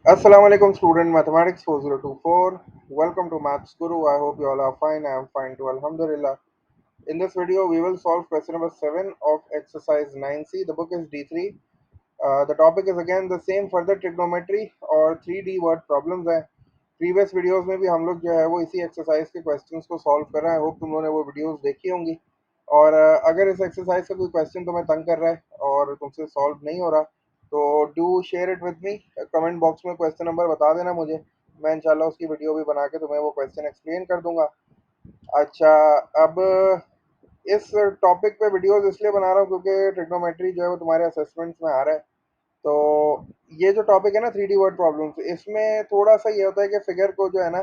Assalamualaikum student mathematics 4024. Welcome to Maths Guru. I hope you all are fine. I am fine too. Alhamdulillah. In this video, we will solve question number 7 of exercise 9C. The book is D3. The topic is again the same, further trigonometry और 3D word problems है. Previous videos में भी हम लोग जो है वो इसी एक्सरसाइज के क्वेश्चंस को सॉल्व कर रहे हैं. होप तुम लोगों ने वो वीडियोस देखी होंगी. और अगर इस एक्सरसाइज का कोई क्वेश्चन तुम्हें तंग कर रहा है और तुमसे सॉल्व नहीं हो रहा, तो do share it with me. Comment box में क्वेश्चन नंबर बता देना मुझे. मैं इंशाल्लाह उसकी वीडियो भी बना के तुम्हें वो क्वेश्चन एक्सप्लेन कर दूंगा. अच्छा, अब इस टॉपिक पे वीडियोस इसलिए बना रहा हूँ क्योंकि ट्रिग्नोमेट्री जो है वो तुम्हारे असेसमेंट्स में आ रहा है. तो ये जो टॉपिक है ना, 3D वर्ड प्रॉब्लम्स, इसमें थोड़ा सा ये होता है कि फिगर को जो है ना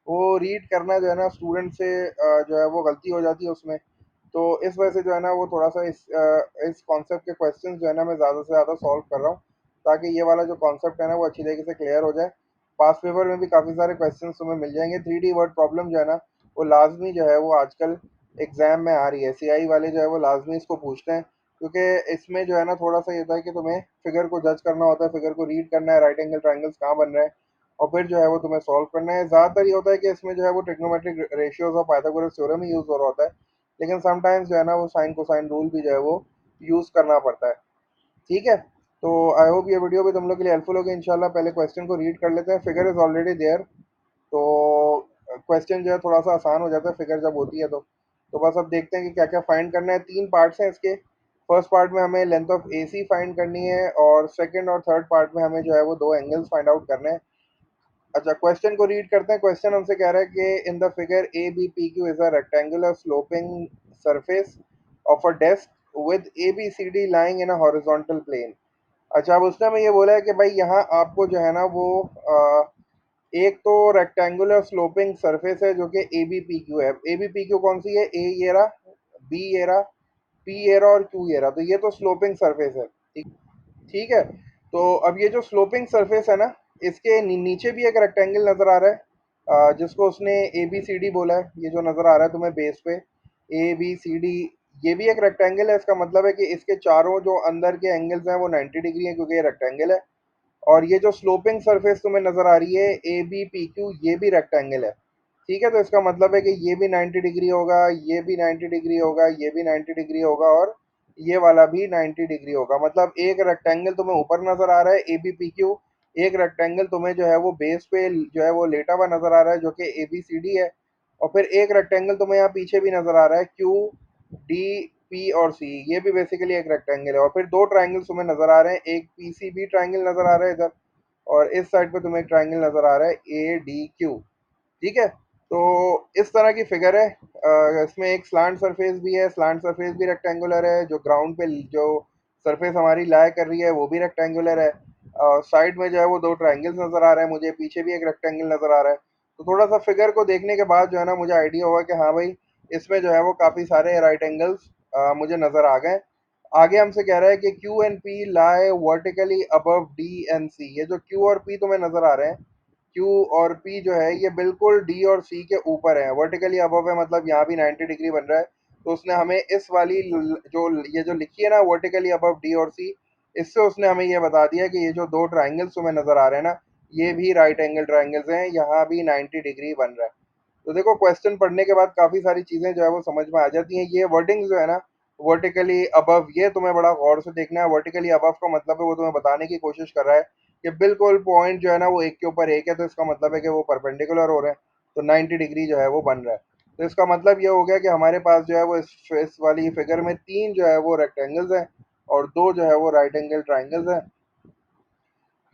वो रीड करना जो है ना स्टूडेंट से जो है वो गलती हो जाती है उसमें. तो इस वजह से जो है ना वो थोड़ा सा इस कॉन्सेप्ट के क्वेश्चंस जो है ना मैं ज़्यादा से ज़्यादा सॉल्व कर रहा हूँ, ताकि ये वाला जो कॉन्सेप्ट है ना वो अच्छी तरीके से क्लियर हो जाए. पास पेपर में भी काफ़ी सारे क्वेश्चंस तुम्हें मिल जाएंगे. 3D वर्ड प्रॉब्लम जो है ना वो लाजमी जो है वो आजकल एग्जाम में आ रही है. सीआई वाले जो है वो लाजमी इसको पूछते हैं, क्योंकि इसमें जो है ना थोड़ा सा ये होता है कि तुम्हें फिगर को जज करना होता है, फिगर को रीड करना है, राइट एंगल ट्राइंगल्स कहाँ बन रहे हैं, और फिर जो है वो तुम्हें सॉल्व करना है. ज़्यादातर ये होता है कि इसमें जो है वो ट्रिग्नोमेट्रिक रेशियोज और पाइथागोरस थ्योरम ही यूज़ हो रहा होता है, लेकिन समटाइम्स जो है ना वो साइन कोसाइन रूल भी जो है वो यूज़ करना पड़ता है. ठीक है. तो आई होप ये वीडियो भी तुम लोग के लिए हेल्पफुल होगी इंशाल्लाह. पहले क्वेश्चन को रीड कर लेते हैं. Figure is already there. तो क्वेश्चन जो है थोड़ा सा आसान हो जाता है फिगर जब होती है तो बस अब देखते हैं कि क्या क्या फाइंड करना है. तीन पार्ट्स हैं इसके. फर्स्ट पार्ट में हमें length of A C find करनी है, और सेकंड और थर्ड पार्ट में हमें जो है वो दो एंगल्स फाइंड आउट करने हैं. अच्छा, क्वेश्चन को रीड करते हैं. क्वेश्चन हमसे कह रहा है कि in the figure A B P Q is a rectangular sloping surface of a desk with A B C D lying in a horizontal plane. अच्छा, अब उसने हमें ये बोला है कि भाई यहाँ आपको जो है ना वो एक तो रेक्टेंगुलर स्लोपिंग सरफेस है जो कि ए बी पी क्यू है. ए बी पी क्यू कौन सी है? ए ये रहा, बी ये रहा, पी ये रहा और क्यू ये रहा. तो ये तो स्लोपिंग सरफेस है. ठीक. ठीक है. तो अब ये जो स्लोपिंग सरफेस है ना, इसके नीचे भी एक रेक्टेंगल नज़र आ रहा है, जिसको उसने ए बी सी डी बोला है. ये जो नज़र आ रहा है तुम्हें बेस पे, ए बी सी डी, ये भी एक रेक्टेंगल है. इसका मतलब है कि इसके चारों जो अंदर के एंगल्स हैं वो 90 डिग्री हैं, क्योंकि ये रेक्टेंगल है. और ये जो स्लोपिंग सरफेस तुम्हें नज़र आ रही है ए बी पी क्यू, ये भी रेक्टेंगल है. ठीक है. तो इसका मतलब है कि ये भी 90 डिग्री होगा, ये भी 90 डिग्री होगा, ये भी 90 डिग्री होगा, और ये वाला भी 90 डिग्री होगा. मतलब एक रेक्टेंगल तुम्हें ऊपर नज़र आ रहा है ए बी पी क्यू, एक रेक्टेंगल तुम्हें जो है वो बेस पे जो है वो लेटा हुआ नज़र आ रहा है जो कि ए बी सी डी है, और फिर एक रेक्टेंगल तुम्हें यहाँ पीछे भी नज़र आ रहा है क्यू डी पी और सी, ये भी बेसिकली एक रेक्टेंगल है. और फिर दो ट्राइंगल्स तुम्हें नज़र आ रहे हैं, एक पी सी बी ट्राइंगल नज़र आ रहा है इधर, और इस साइड पे तुम्हें एक ट्राइंगल नज़र आ रहा है ए डी क्यू. ठीक है. तो इस तरह की फिगर है. इसमें एक स्लांट सरफेस भी है. स्लांट सरफेस भी रेक्टेंगुलर है. जो ग्राउंड पे जो सरफेस हमारी लाई कर रही है वो भी रेक्टेंगुलर है. साइड में जो है वो दो ट्राइंगल्स नज़र आ रहे हैं मुझे, पीछे भी एक रेक्टेंगल नज़र आ रहा है. तो थोड़ा सा फिगर को देखने के बाद जो है ना मुझे आइडिया हुआ कि हाँ भाई, इसमें जो है वो काफ़ी सारे राइट एंगल्स मुझे नज़र आ गए. आगे हमसे कह रहा है कि Q and P lie vertically above D and C. ये जो क्यू और पी तुम्हें नज़र आ रहे हैं, क्यू और पी जो है ये बिल्कुल डी और सी के ऊपर है. वर्टिकली अबव है, मतलब यहाँ भी 90 डिग्री बन रहा है. तो उसने हमें इस वाली जो ये जो लिखी है ना वर्टिकली अबव डी और सी, इससे उसने हमें ये बता दिया कि ये जो दो ट्राइंगल्स तुम्हें नज़र आ रहे हैं ना, ये भी राइट एंगल ट्राइंगल्स हैं, यहाँ भी 90 डिग्री बन रहा है. तो देखो, क्वेश्चन पढ़ने के बाद काफ़ी सारी चीज़ें जो है वो समझ में आ जाती हैं. ये वर्डिंग जो है ना वर्टिकली अबव, ये तुम्हें बड़ा गौर से देखना है. वर्टिकली अबव का मतलब है वो तुम्हें बताने की कोशिश कर रहा है कि बिल्कुल पॉइंट जो है ना वो एक के ऊपर एक है, तो इसका मतलब है कि वो परपेंडिकुलर हो रहे हैं, तो 90 डिग्री जो है वो बन रहा है. तो इसका मतलब ये हो गया कि हमारे पास जो है वो इस वाली फिगर में तीन जो है वो रेक्टेंगल्स हैं और दो जो है वो राइट एंगल ट्राइंगल्स हैं.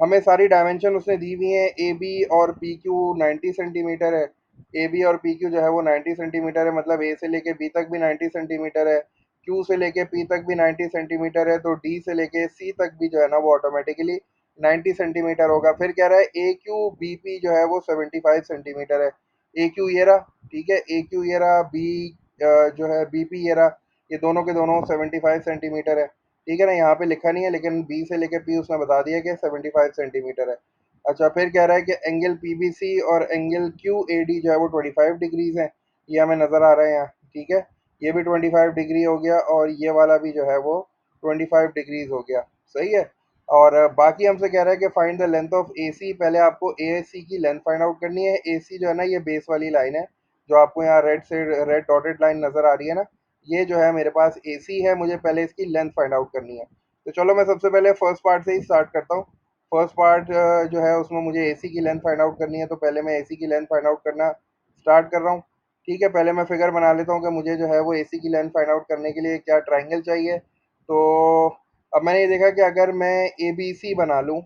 हमें सारी डायमेंशन उसने दी हुई हैं. ए बी और पी क्यू 90 सेंटीमीटर है. ए बी और पी क्यू जो है वो 90 सेंटीमीटर है, मतलब ए से लेके बी तक भी 90 सेंटीमीटर है, क्यू से लेके पी तक भी 90 सेंटीमीटर है, तो डी से लेके सी तक भी जो है ना वो ऑटोमेटिकली 90 सेंटीमीटर होगा. फिर कह रहा है ए क्यू बी पी जो है वो 75 सेंटीमीटर है. ए क्यू ये रहा. ठीक है. ए क्यू ये रहा, बी जो है बी पी ये रहा. ये दोनों के दोनों 75 सेंटीमीटर है. ठीक है ना. यहाँ पे लिखा नहीं है, लेकिन बी से लेके पी उसने बता दिया कि 75 सेंटीमीटर है. अच्छा, फिर कह रहा है कि एंगल पी बी सी और एंगल क्यू ए डी जो है वो 25 डिग्रीज है. ये हमें नज़र आ रहा है यहाँ. ठीक है. ये भी 25 डिग्री हो गया, और ये वाला भी जो है वो 25 डिग्रीज हो गया. सही है. और बाकी हमसे कह रहा है कि find the length of AC. पहले आपको एसी की लेंथ फाइंड आउट करनी है। एसी जो है ना, ये बेस वाली लाइन है, जो आपको यहाँ रेड से रेड डॉटेड लाइन नज़र आ रही है ना, ये जो है मेरे पास एसी है। मुझे पहले इसकी लेंथ फाइंड आउट करनी है। तो चलो मैं सबसे पहले फर्स्ट पार्ट से ही स्टार्ट करता हूँ। फर्स्ट पार्ट जो है उसमें मुझे एसी की लेंथ फाइंड आउट करनी है, तो पहले मैं एसी की लेंथ फाइंड आउट करना स्टार्ट कर रहा हूँ। ठीक है, पहले मैं फिगर बना लेता हूँ कि मुझे जो है वो एसी की लेंथ फाइंड आउट करने के लिए क्या ट्राइंगल चाहिए। तो अब मैंने ये देखा कि अगर मैं ए बी सी बना लूँ,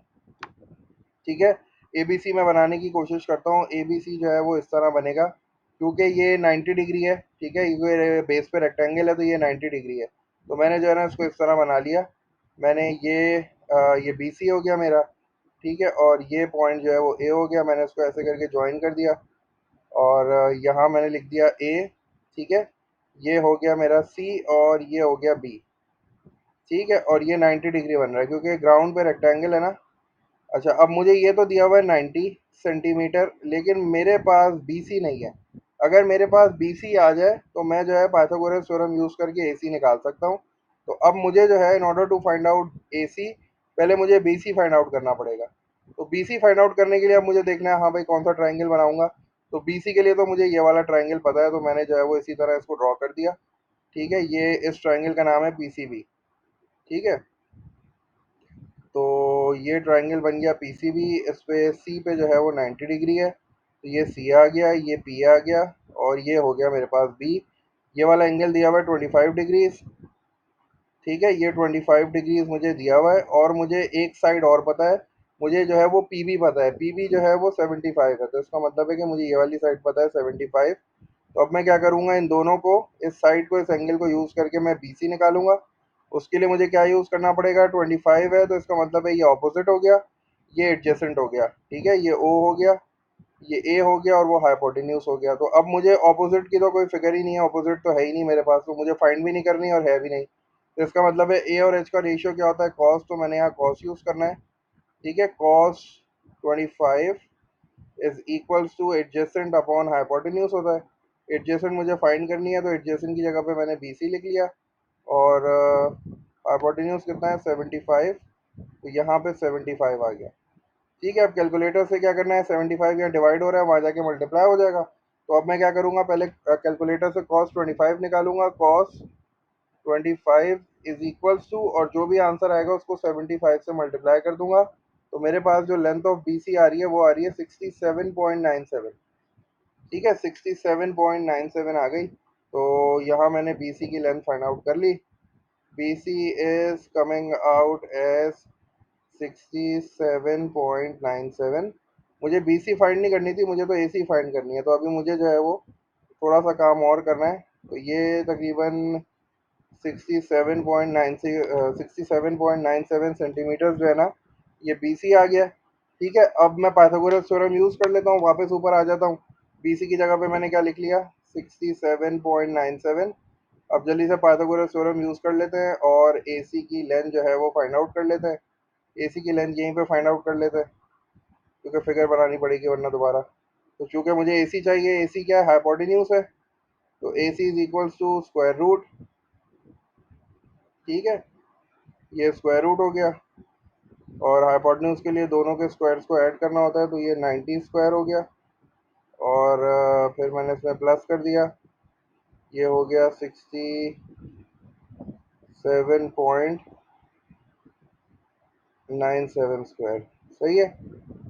ठीक है, ए बी सी मैं बनाने की कोशिश करता हूँ। ए बी सी जो है वो इस तरह बनेगा, क्योंकि ये 90 डिग्री है। ठीक है, ये बेस पे रेक्टेंगल है तो ये 90 डिग्री है। तो मैंने जो है ना इसको इस तरह बना लिया। मैंने ये बी सी हो गया मेरा। ठीक है, और ये पॉइंट जो है वो ए हो गया। मैंने इसको ऐसे करके ज्वाइन कर दिया, और यहाँ मैंने लिख दिया ए। ठीक है, ये हो गया मेरा सी, और ये हो गया बी। ठीक है, और ये 90 डिग्री बन रहा है क्योंकि ग्राउंड पे रेक्टेंगल है ना। अच्छा, अब मुझे ये तो दिया हुआ है 90 सेंटीमीटर, लेकिन मेरे पास बीसी नहीं है। अगर मेरे पास बीसी आ जाए तो मैं जो है पाइथागोरस थ्योरम यूज़ करके एसी निकाल सकता हूँ। तो अब मुझे जो है in order to find out AC, पहले मुझे बीसी फाइंड आउट करना पड़ेगा। तो बीसी फाइंड आउट करने के लिए अब मुझे देखना है, हाँ भाई कौन सा ट्राइंगल बनाऊंगा। तो बीसी के लिए तो मुझे ये वाला ट्राइंगल पता है, तो मैंने जो है वो इसी तरह इसको ड्रॉ कर दिया। ठीक है, ये इस ट्राइंगल का नाम है पीसीबी। ठीक है, तो ये ट्रायंगल बन गया पीसीबी। इस पे सी पे जो है वो 90 डिग्री है, तो ये सी आ गया, ये पी आ गया, और ये हो गया मेरे पास बी। ये वाला एंगल दिया हुआ है 25 डिग्रीज। ठीक है, ये 25 डिग्रीज मुझे दिया हुआ है, और मुझे एक साइड और पता है। मुझे जो है वो पीबी पता है। पीबी जो है वो 75 है, तो इसका मतलब है कि मुझे ये वाली साइड पता है 75। तो अब मैं क्या करूँगा, इन दोनों को, इस साइड को, इस एंगल को यूज़ करके मैं बीसी निकालूंगा। उसके लिए मुझे क्या यूज़ करना पड़ेगा, 25 है तो इसका मतलब है ये ऑपोजिट हो गया, ये एडजेसेंट हो गया। ठीक है, ये ओ हो गया, ये ए हो गया, और वो हाइपोटेन्यूज हो गया। तो अब मुझे ऑपोजिट की तो कोई फिगर ही नहीं है, ऑपोजिट तो है ही नहीं मेरे पास, तो मुझे फाइंड भी नहीं करनी और है भी नहीं। तो इसका मतलब है ए और एच का रेशियो क्या होता है, कॉस। तो मैंने यहाँ कॉस यूज़ करना है। ठीक है, cos 25 is equals two adjacent upon hypotenuse होता है। एडजेसेंट मुझे फाइंड करनी है, तो एडजेसेंट की जगह पे मैंने बी सी लिख लिया, और हाइपोटेन्यूज कितना है 75। तो यहाँ पे 75 आ गया। ठीक है, अब कैलकुलेटर से क्या करना है, 75 यहाँ डिवाइड हो रहा है, वहाँ जाके मल्टीप्लाई हो जाएगा। तो अब मैं क्या करूँगा, पहले कैलकुलेटर से कॉस 25 निकालूंगा। कॉस 25 इज इक्वल्स टू, और जो भी आंसर आएगा उसको 75 से मल्टीप्लाई कर दूंगा। तो मेरे पास जो लेंथ ऑफ बी सी आ रही है वो आ रही है 67.97। ठीक है, 67.97 आ गई। तो यहाँ मैंने बी सी की लेंथ फाइंड आउट कर ली। B C is coming out as 67.97। मुझे बी सी फाइंड नहीं करनी थी, मुझे तो ए सी फाइंड करनी है। तो अभी मुझे जो है वो थोड़ा सा काम और करना है। तो ये तकरीबन 67.97 सेंटीमीटर जो है ना, ये बी सी आ गया। ठीक है, अब मैं पाइथागोरस थ्योरम यूज़ कर लेता हूँ, वापस ऊपर आ जाता हूँ। बी सी की जगह पे मैंने क्या लिख लिया, 67.97। अब जल्दी से पाइथागोरस थ्योरम यूज़ कर लेते हैं, और ए सी की लेंथ जो है वो फाइंड आउट कर लेते हैं। ए सी की लेंथ यहीं पे फाइंड आउट कर लेते हैं, क्योंकि फिगर बनानी पड़ेगी वरना दोबारा। तो चूंकि मुझे ए सी चाहिए, ए सी क्या है, हाइपोटेन्यूज है। तो A C is equals to square root. ठीक है, ये स्क्वायर रूट हो गया, और हाइपोटेन्यूज के लिए दोनों के स्क्वायर्स को ऐड करना होता है, तो ये 90 स्क्वायर हो गया। और फिर मैंने इसमें प्लस कर दिया, ये हो गया 67.97 स्क्वायर। सही है।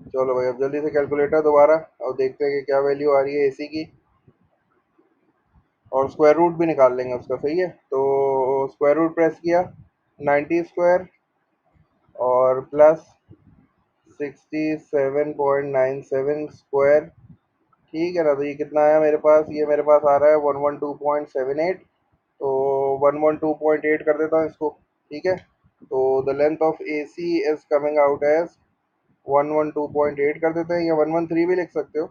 चलो भाई, अब जल्दी से कैलकुलेटर दोबारा, और देखते हैं कि क्या वैल्यू आ रही है एसी की, और स्क्वायर रूट भी निकाल लेंगे उसका। सही है, तो स्क्वायर रूट प्रेस किया, 90 स्क्वायर और प्लस 67.97 स्क्वायर। ठीक है ना, तो ये कितना आया मेरे पास, ये मेरे पास आ रहा है 112.78। तो 112.8 कर देता हूँ इसको। ठीक है, तो the length of A C is coming out as 112.8 कर देते हैं, या 113 भी लिख सकते हो,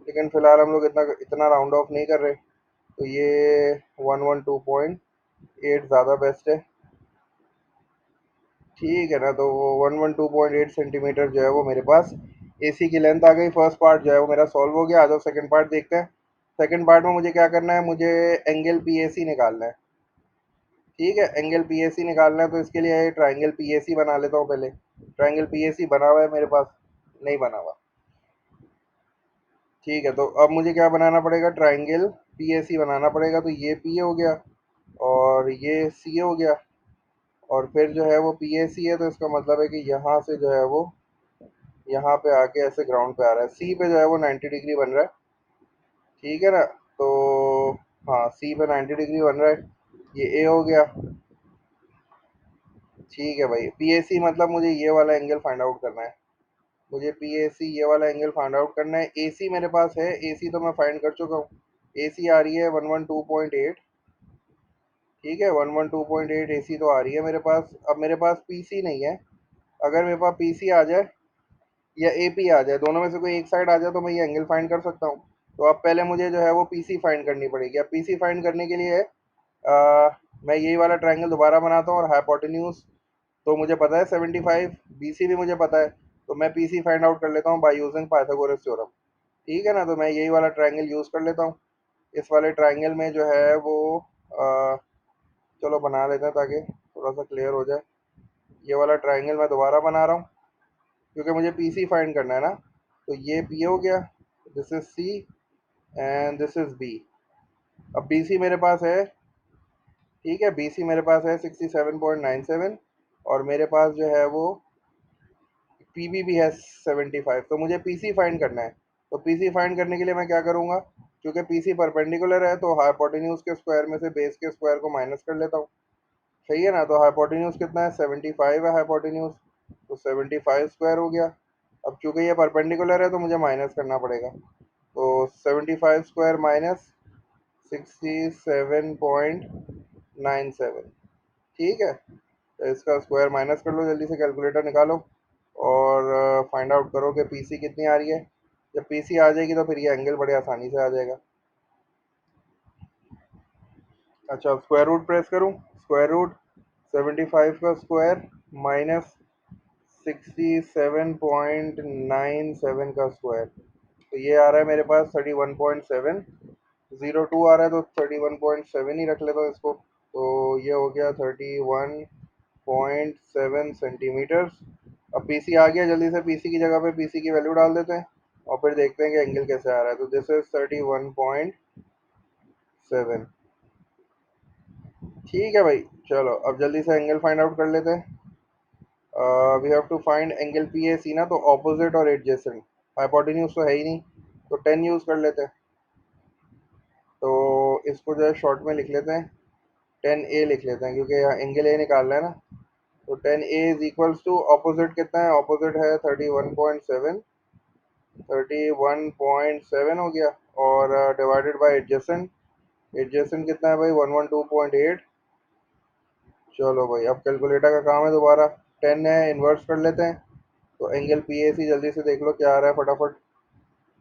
लेकिन फिलहाल हम लोग इतना इतना राउंड ऑफ नहीं कर रहे। तो ये 112.8 ज़्यादा बेस्ट है। ठीक है ना, तो वो 112.8 सेंटीमीटर जो है वो मेरे पास एसी की लेंथ आ गई। फर्स्ट पार्ट जो है वो मेरा सॉल्व हो गया। आ जाओ सेकंड पार्ट देखते हैं। सेकंड पार्ट में मुझे क्या करना है, मुझे एंगल पी ए सी निकालना है। ठीक है, एंगल पी ए सी निकालना है तो इसके लिए ट्राइंगल पी ए सी बना लेता हूँ पहले। ट्राइंगल पी ए सी बना हुआ है मेरे पास? नहीं बना हुआ। ठीक है, तो अब मुझे क्या बनाना पड़ेगा? ट्राइंगल पी ए सी बनाना पड़ेगा। तो ये पी ए हो गया और ये सी ए हो गया, और फिर जो है वो पी ए सी है, तो इसका मतलब है कि यहाँ से जो है वो यहाँ पे आके ऐसे ग्राउंड पे आ रहा है। सी पे जो है वो 90 डिग्री बन रहा है। ठीक है ना? तो हाँ, सी पे 90 डिग्री बन रहा है। ये ए हो गया। ठीक है भाई, पी ए सी मतलब मुझे ये वाला एंगल फाइंड आउट करना है। मुझे पी ए सी ये वाला एंगल फाइंड आउट करना है। ए सी मेरे पास है, ए सी तो मैं फाइंड कर चुका हूँ। ए सी आ रही है 112.8। ठीक है, 112.8 ए सी तो आ रही है मेरे पास। अब मेरे पास पी सी नहीं है। अगर मेरे पास पी सी आ जाए या ए पी आ जाए, दोनों में से कोई एक साइड आ जाए, तो मैं ये एंगल फाइंड कर सकता हूँ। तो अब पहले मुझे जो है वो पी सी फाइंड करनी पड़ेगी। अब पी सी फाइंड करने के लिए मैं यही वाला ट्रायंगल दोबारा बनाता हूँ, और हाइपोटेन्यूज तो मुझे पता है 75, बी सी भी मुझे पता है। तो मैं पी सी फाइंड आउट कर लेता हूँ बाय यूजिंग पाइथागोरस थ्योरम। ठीक है ना? तो मैं यही वाला ट्रायंगल यूज़ कर लेता हूँ। इस वाले ट्रायंगल में जो है वो अ, चलो बना लेते हैं ताकि थोड़ा सा क्लियर हो जाए। ये वाला ट्रायंगल मैं दोबारा बना रहा हूँ क्योंकि मुझे पी सी फाइंड करना है ना। तो ये पी हो गया, this is C and this is B. अब बी सी मेरे पास है। ठीक है, बी सी मेरे पास है 67.97, और मेरे पास जो है वो पी बी भी है 75। तो मुझे पी सी फाइंड करना है। तो पी सी फाइंड करने के लिए मैं क्या करूँगा? क्योंकि पी सी परपेंडिकुलर है, तो हाइपोटेन्यूज के स्क्वायर में से बेस के स्क्वायर को माइनस कर लेता हूँ। सही है ना? तो हाइपोटेन्यूज कितना है? 75 है हाइपोटेन्यूज। तो 75 स्क्वायर हो गया। अब चूंकि ये परपेंडिकुलर है तो मुझे माइनस करना पड़ेगा। तो 75 स्क्वायर माइनस 67.97। ठीक है, तो इसका स्क्वायर माइनस कर लो, जल्दी से कैलकुलेटर निकालो और फाइंड आउट करो कि पीसी कितनी आ रही है। जब पीसी आ जाएगी तो फिर ये एंगल बड़े आसानी से आ जाएगा। अच्छा, अब स्क्वायर रूट प्रेस करूँ? स्क्वायर रूट 75 का स्क्वायर माइनस 67.97 का स्क्वायर। तो ये आ रहा है मेरे पास 31.7। 02 आ रहा है तो 31.7 ही रख लेता हूँ इसको। तो ये हो गया 31.7 सेंटीमीटर्स। अब पीसी आ गया, जल्दी से पीसी की जगह पे पीसी की वैल्यू डाल देते हैं और फिर देखते हैं कि एंगल कैसे आ रहा है। तो दिस इज 31.7। ठीक है भाई, चलो अब जल्दी से एंगल फाइंड आउट कर लेते हैं। We have to find angle P A C ना, तो ऑपोजिट और एडजेसेंट। हाइपोटेन्यूज तो है ही नहीं, तो 10 यूज़ कर लेते हैं। तो इसको जो है शॉर्ट में लिख लेते हैं, 10 ए लिख लेते हैं, क्योंकि यहाँ एंगल ए निकालना है ना। तो 10 ए इज इक्वल्स टू ऑपोजिट कितना है? ऑपोजिट है 31.7। 31.7 हो गया, और डिवाइडेड बाय एडजेसेंट। एडजेसेंट कितना है भाई? 112.8। चलो भाई, अब कैलकुलेटर का काम है दोबारा। 10 है, इन्वर्स कर लेते हैं। तो एंगल पी ए सी जल्दी से देख लो क्या आ रहा है फटाफट।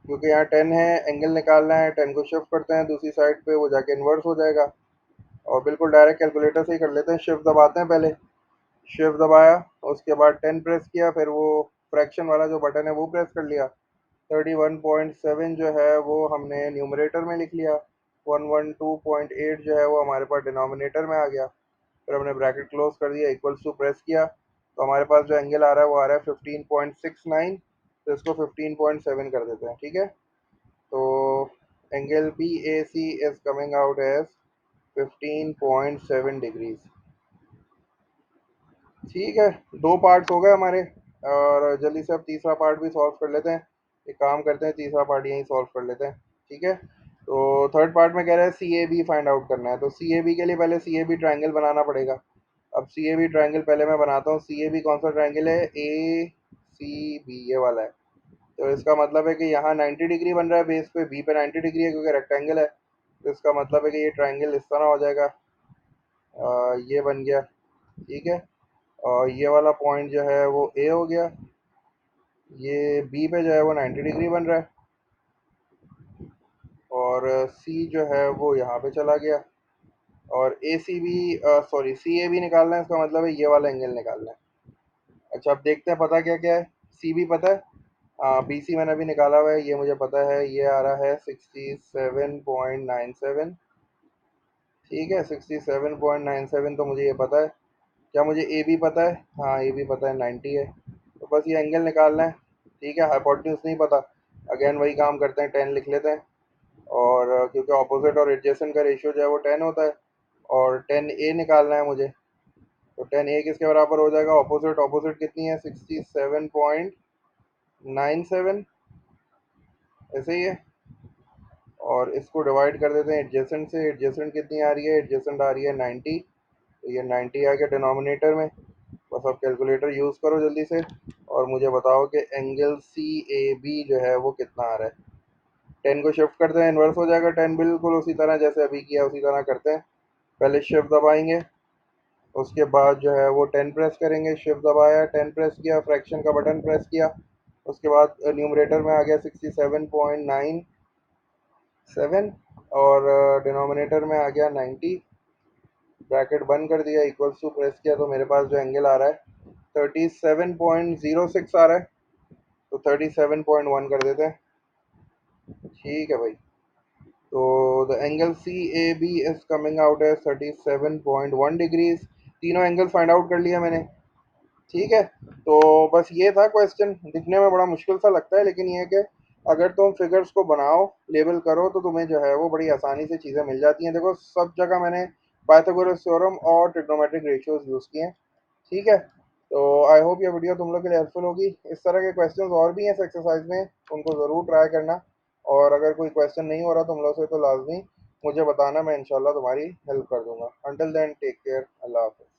क्योंकि यहाँ 10 है, एंगल निकालना है, 10 को शिफ्ट करते हैं दूसरी साइड पे, वो जाके इन्वर्स हो जाएगा। और बिल्कुल डायरेक्ट कैलकुलेटर से ही कर लेते हैं। शिफ्ट दबाते हैं पहले। शिफ्ट दबाया, उसके बाद 10 प्रेस किया, फिर वो फ्रैक्शन वाला जो बटन है वो प्रेस कर लिया। 31.7 जो है वो हमने न्यूमरेटर में लिख लिया। 112.8 जो है वो हमारे पास डिनोमिनेटर में आ गया। फिर हमने ब्रैकेट क्लोज कर दिया, इक्वल्स टू प्रेस किया, तो हमारे पास जो एंगल आ रहा है वो आ रहा है 15.69। तो इसको 15.7 कर देते हैं। ठीक है, तो angle B A C is coming out as 15.7 degrees. ठीक है, दो पार्ट्स हो गए हमारे, और जल्दी से अब तीसरा पार्ट भी सॉल्व कर लेते हैं। एक काम करते हैं, तीसरा पार्ट यहीं सॉल्व कर लेते हैं। ठीक है, तो थर्ड पार्ट में कह रहा है सी ए बी फाइंड आउट करना है। तो सी ए बी के लिए पहले सी ए बी ट्राइंगल बनाना पड़ेगा। अब सी ए बी ट्राइंगल पहले मैं बनाता हूँ। सी ए बी कौन सा ट्राइंगल है? ए सी बी, ये वाला है। तो इसका मतलब है कि यहाँ 90 डिग्री बन रहा है बेस पे, बी पे 90 डिग्री है क्योंकि रेक्टेंगल है। तो इसका मतलब है कि ये ट्राइंगल इस तरह हो जाएगा। ये बन गया। ठीक है, और ये वाला पॉइंट जो है वो ए हो गया। ये बी पे जो है वो 90 डिग्री बन रहा है, और सी जो है वो यहाँ पे चला गया। और A C B, sorry, C A B निकालना है, इसका मतलब है ये वाला एंगल निकालना है। अच्छा, अब देखते हैं पता क्या क्या है। सी बी पता है, बी सी मैंने अभी निकाला हुआ है, ये मुझे पता है, ये आ रहा है 67.97। ठीक है, 67.97 तो मुझे ये पता है। क्या मुझे ए भी पता है? हाँ, ए भी पता है, 90 है। तो बस ये एंगल निकालना है। ठीक है, हाइपोटेन्यूज नहीं पता, अगेन वही काम करते हैं, 10 लिख लेते हैं। और क्योंकि ऑपोजिट और एडजेसेंट का रेशियो जो है वो 10 होता है, और 10 ए निकालना है मुझे। तो 10 ए किसके बराबर हो जाएगा? ऑपोजिट, ऑपोजिट कितनी है? 67.97, ऐसे ही है। और इसको डिवाइड कर देते हैं एडजेसेंट से। एडजेसेंट कितनी आ रही है? एडजेसेंट आ रही है 90। तो ये 90 आ गया डिनोमिनेटर में। बस अब कैलकुलेटर यूज़ करो जल्दी से, और मुझे बताओ कि एंगल सी ए बी जो है वो कितना आ रहा है। 10 को शिफ्ट करते हैं, इन्वर्स हो जाएगा 10, बिल्कुल उसी तरह जैसे अभी किया उसी तरह करते हैं। पहले शिफ्ट दबाएंगे, उसके बाद जो है वो 10 प्रेस करेंगे। शिफ्ट दबाया, 10 प्रेस किया, फ्रैक्शन का बटन प्रेस किया। उसके बाद न्यूमरेटर में आ गया 67.97, और डिनोमिनेटर में आ गया 90। ब्रैकेट बंद कर दिया, इक्वल्स टू प्रेस किया, तो मेरे पास जो एंगल आ रहा है 37.06 आ रहा है। तो 37.1 कर देते हैं। ठीक है भाई। तो the angle C A B is coming out as 37.1 degrees. तीनों एंगल फाइंड आउट कर लिया मैंने। ठीक है। तो बस ये था क्वेश्चन, दिखने में बड़ा मुश्किल सा लगता है, लेकिन ये है कि अगर तुम फिगर्स को बनाओ, लेबल करो, तो तुम्हें जो है वो बड़ी आसानी से चीज़ें मिल जाती हैं। देखो, सब जगह मैंने पाइथागोरस थ्योरम और ट्रिग्नोमेट्रिक रेशियोज यूज़ किए हैं। ठीक है। तो आई होप ये वीडियो तुम लोग के लिए हेल्पफुल होगी। इस तरह के क्वेश्चंस और भी हैं इस एक्सरसाइज में, उनको ज़रूर ट्राई करना। और अगर कोई क्वेश्चन नहीं हो रहा तुम लोग से, तो लाजमी मुझे बताना, मैं इंशाल्लाह तुम्हारी हेल्प कर दूंगा। अंटिल देन, टेक केयर, अल्लाह हाफ़िज़।